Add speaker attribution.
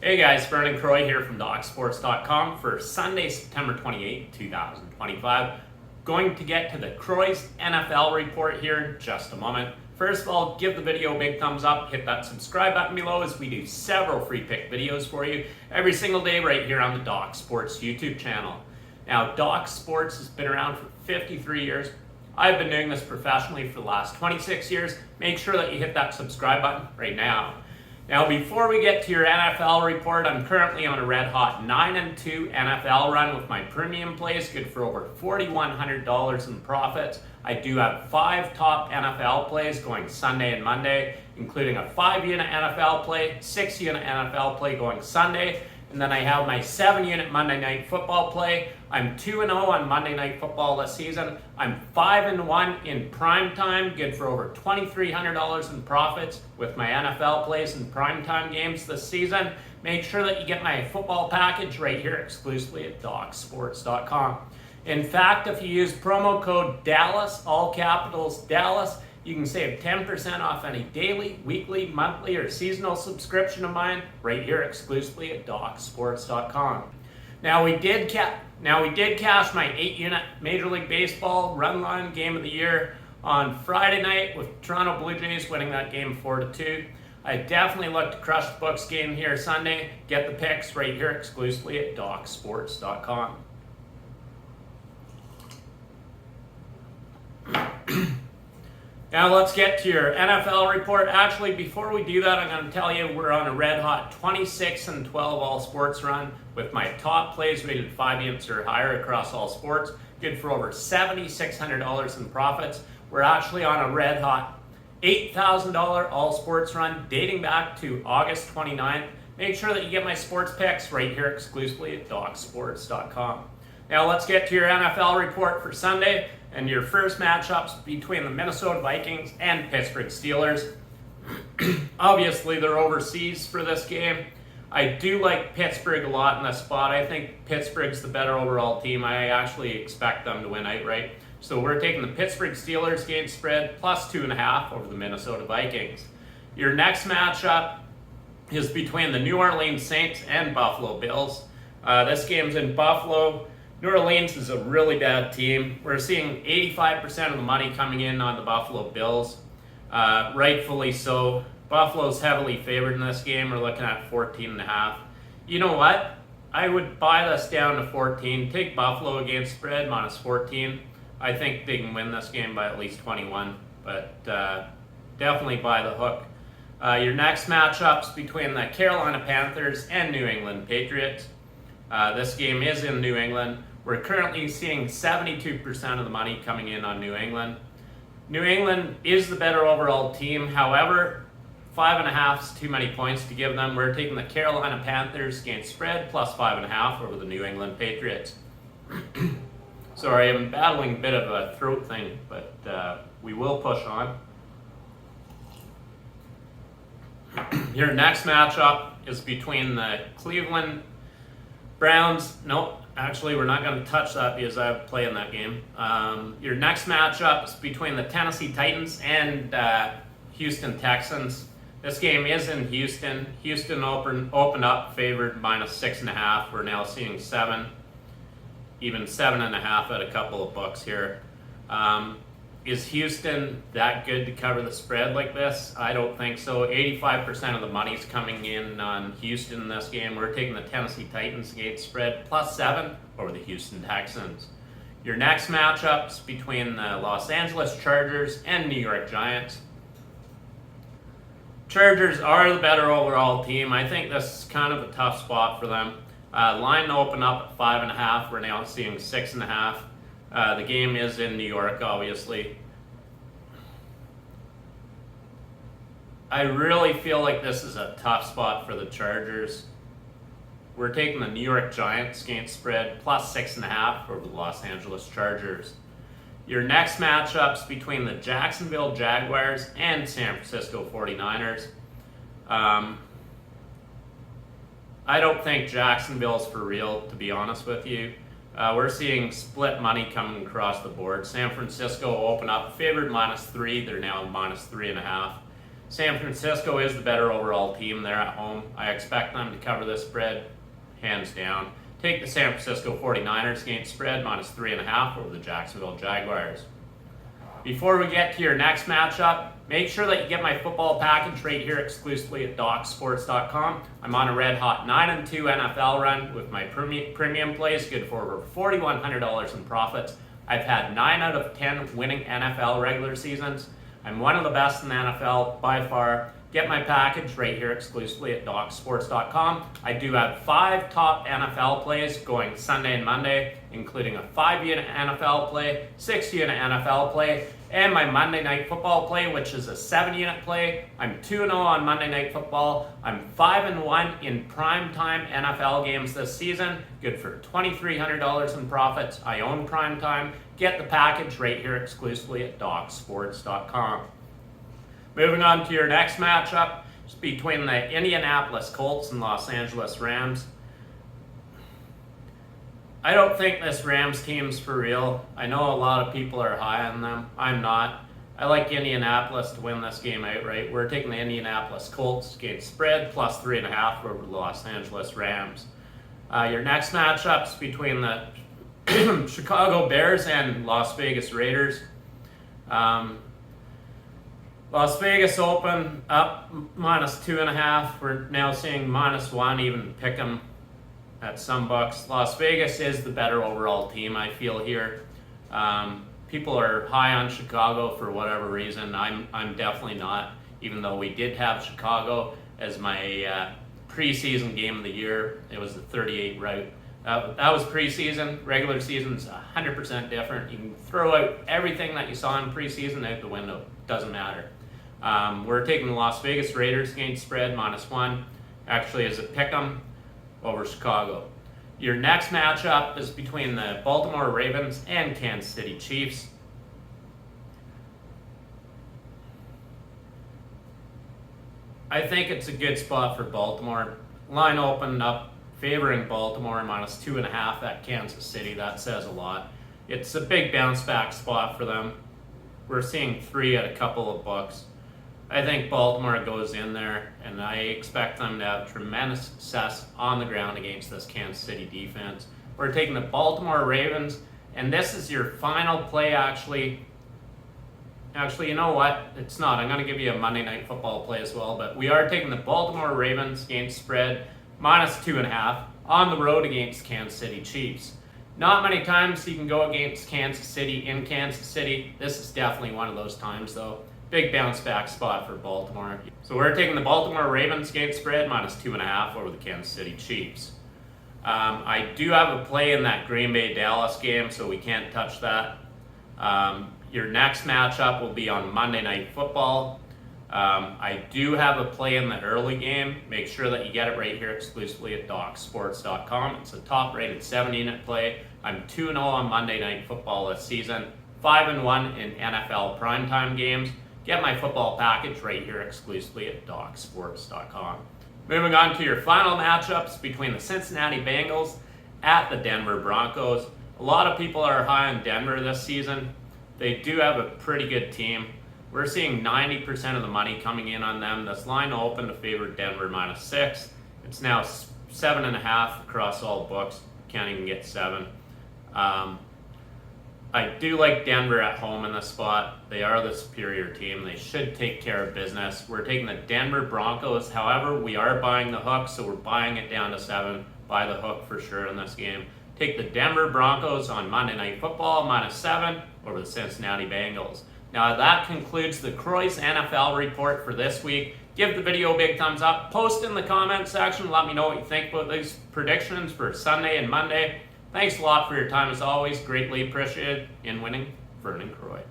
Speaker 1: Hey guys, Vernon Croy here from DocSports.com for Sunday, September 28, 2025. Going to get to the Croy's NFL report here in just a moment. First of all, give the video a big thumbs up, hit that subscribe button below as we do several free pick videos for you every single day right here on the Doc Sports YouTube channel. Now, Doc Sports has been around for 53 years. I've been doing this professionally for the last 26 years. Make sure that you hit that subscribe button right now. Now, before we get to your NFL report, I'm currently on a red-hot 9-2 NFL run with my premium plays, good for over $4,100 in profits. I do have 5 top NFL plays going Sunday and Monday, including a 5-unit NFL play, 6-unit NFL play going Sunday, and then I have my 7-unit Monday Night Football play. I'm 2-0 on Monday Night Football this season. I'm 5-1 in primetime, good for over $2,300 in profits with my NFL plays and primetime games this season. Make sure that you get my football package right here exclusively at DocSports.com. In fact, if you use promo code DALLAS, all capitals DALLAS, you can save 10% off any daily, weekly, monthly, or seasonal subscription of mine right here exclusively at DocSports.com. Now we did cash my 8-unit Major League Baseball run line game of the year on Friday night with Toronto Blue Jays winning that game 4-2. I definitely look to crush the books game here Sunday. Get the picks right here exclusively at DocSports.com. Now let's get to your NFL report. Actually, before we do that, I'm going to tell you we're on a red-hot 26-12 all sports run with my top plays rated 5 units or higher across all sports. Good for over $7,600 in profits. We're actually on a red-hot $8,000 all sports run dating back to August 29th. Make sure that you get my sports picks right here exclusively at DocSports.com. Now let's get to your NFL report for Sunday. And your first matchups between the Minnesota Vikings and Pittsburgh Steelers. Obviously, they're overseas for this game. I do like Pittsburgh a lot in this spot. I think Pittsburgh's the better overall team. I actually expect them to win outright. So we're taking the Pittsburgh Steelers game spread plus 2.5 over the Minnesota Vikings. Your next matchup is between the New Orleans Saints and Buffalo Bills. This game's in Buffalo. New Orleans is a really bad team. We're seeing 85% of the money coming in on the Buffalo Bills. Rightfully so. Buffalo's heavily favored in this game. We're looking at 14.5. You know what? I would buy this down to 14. Take Buffalo against spread minus 14. I think they can win this game by at least 21. But definitely buy the hook. Your next matchup's between the Carolina Panthers and New England Patriots. This game is in New England. We're currently seeing 72% of the money coming in on New England. New England is the better overall team. However, 5.5 is too many points to give them. We're taking the Carolina Panthers against spread plus 5.5 over the New England Patriots. Sorry, I'm battling a bit of a throat thing, but we will push on. Your next matchup is between the Cleveland Browns. Nope, actually we're not going to touch that because I have a play in that game. Your next matchup is between the Tennessee Titans and Houston Texans. This game is in Houston. Houston opened up favored minus 6.5. We're now seeing 7, even 7.5 at a couple of books here. Is Houston that good to cover the spread like this? I don't think so. 85% of the money's coming in on Houston in this game. We're taking the Tennessee Titans against spread plus 7 over the Houston Texans. Your next matchup's between the Los Angeles Chargers and New York Giants. Chargers are the better overall team. I think this is kind of a tough spot for them. Line open up at 5.5. We're now seeing 6.5. The game is in New York, obviously. I really feel like this is a tough spot for the Chargers. We're taking the New York Giants against spread plus 6.5 over the Los Angeles Chargers. Your next matchup's between the Jacksonville Jaguars and San Francisco 49ers. I don't think Jacksonville's for real, to be honest with you. We're seeing split money coming across the board. San Francisco open up favored minus 3. They're now minus 3.5. San Francisco is the better overall team. They're at home. I expect them to cover this spread, hands down. Take the San Francisco 49ers against spread, -3.5 over the Jacksonville Jaguars. Before we get to your next matchup, make sure that you get my football package right here exclusively at DocSports.com. I'm on a red hot 9-2 NFL run with my premium plays, good for over $4,100 in profits. I've had 9 out of 10 winning NFL regular seasons. I'm one of the best in the NFL by far. Get my package right here exclusively at DocSports.com. I do have 5 top NFL plays going Sunday and Monday, including a 5-unit NFL play, 6-unit NFL play, and my Monday Night Football play, which is a 7-unit play. I'm 2-0 on Monday Night Football. I'm 5-1 in primetime NFL games this season. Good for $2,300 in profits. I own primetime. Get the package right here exclusively at DocSports.com. Moving on to your next matchup, it's between the Indianapolis Colts and Los Angeles Rams. I don't think this Rams team's for real. I know a lot of people are high on them. I'm not. I like Indianapolis to win this game outright. We're taking the Indianapolis Colts against spread, +3.5 over the Los Angeles Rams. Your next matchup's between the Chicago Bears and Las Vegas Raiders. Las Vegas open up -2.5. We're now seeing -1, even pick 'em at some books. Las Vegas is the better overall team, I feel here. People are high on Chicago for whatever reason. I'm definitely not, even though we did have Chicago as my preseason game of the year. It was the 38 route. That was preseason. Regular season's 100% different. You can throw out everything that you saw in preseason out the window. Doesn't matter. We're taking the Las Vegas Raiders against spread, -1. Actually, as a pick'em over Chicago. Your next matchup is between the Baltimore Ravens and Kansas City Chiefs. I think it's a good spot for Baltimore. Line opened up favoring Baltimore, -2.5 at Kansas City. That says a lot. It's a big bounce back spot for them. We're seeing 3 at a couple of books. I think Baltimore goes in there, and I expect them to have tremendous success on the ground against this Kansas City defense. We're taking the Baltimore Ravens, and this is your final play, actually. Actually, you know what? It's not. I'm going to give you a Monday Night Football play as well, but we are taking the Baltimore Ravens against spread, -2.5, on the road against Kansas City Chiefs. Not many times you can go against Kansas City in Kansas City. This is definitely one of those times, though. Big bounce back spot for Baltimore. So we're taking the Baltimore Ravens against spread, -2.5 over the Kansas City Chiefs. I do have a play in that Green Bay Dallas game, so we can't touch that. Your next matchup will be on Monday Night Football. I do have a play in the early game. Make sure that you get it right here exclusively at DocSports.com. It's a top-rated 7-unit play. I'm 2-0 on Monday Night Football this season, 5-1 in NFL primetime games. Get my football package right here exclusively at DocSports.com. Moving on to your final matchups between the Cincinnati Bengals at the Denver Broncos. A lot of people are high on Denver this season. They do have a pretty good team. We're seeing 90% of the money coming in on them. This line opened to favor Denver -6. It's now 7.5 across all books. Can't even get 7. I do like Denver at home in this spot. They are the superior team. They should take care of business. We're taking the Denver Broncos. However, we are buying the hook, so we're buying it down to 7. Buy the hook for sure in this game. Take the Denver Broncos on Monday Night Football, -7 over the Cincinnati Bengals. Now that concludes the Croy's NFL report for this week. Give the video a big thumbs up. Post in the comment section. Let me know what you think about these predictions for Sunday and Monday. Thanks a lot for your time as always. Greatly appreciated. In winning, Vernon Croy.